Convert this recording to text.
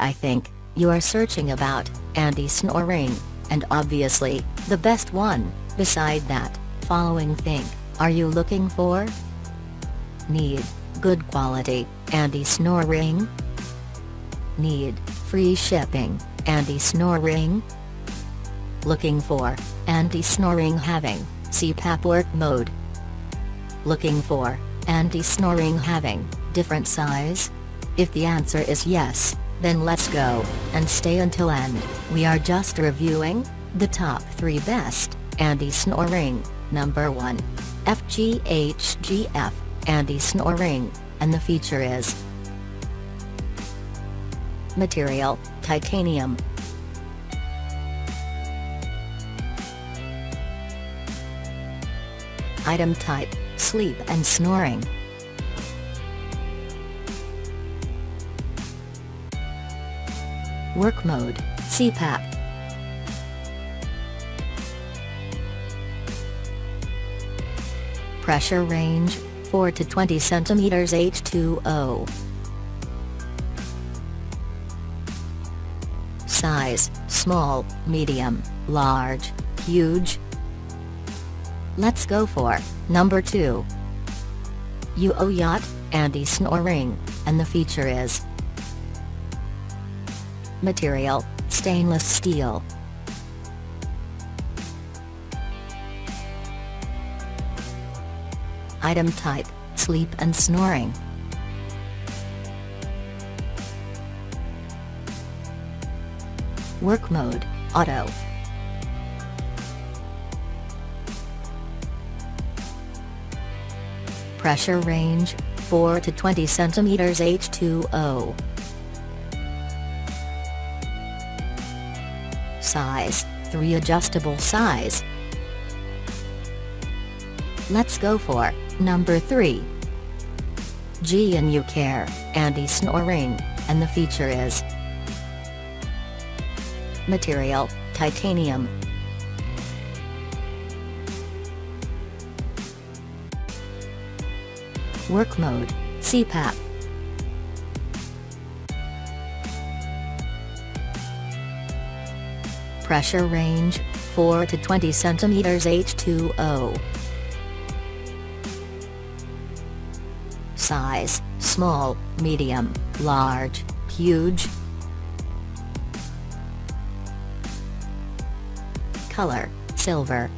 I think you are searching about anti-snoring, and obviously, the best one. Beside that, following thing, are you looking for? Need good quality anti-snoring? Need free shipping anti-snoring? Looking for anti-snoring having CPAP work mode? Looking for anti-snoring having different size? If the answer is yes, then let's go and stay until end. We are just reviewing the top 3 best anti-snoring. Number 1. FGHGF anti-snoring, and the feature is material, titanium. Item type, sleep and snoring. Work mode, CPAP. Pressure range, 4 to 20 cm H2O. Size, small, medium, large, huge. Let's go for number 2. UOYOTT anti-snoring, and the feature is material, stainless steel. Item type, sleep and snoring. Work mode, auto. Pressure range, 4 to 20 cm H2O. Size, 3 adjustable size. Let's go for number 3. JianYouCare anti-snoring, and the feature is material, titanium. Work mode, CPAP. Pressure range, 4 to 20 cm H2O. Size, small, medium, large, huge. Color, silver.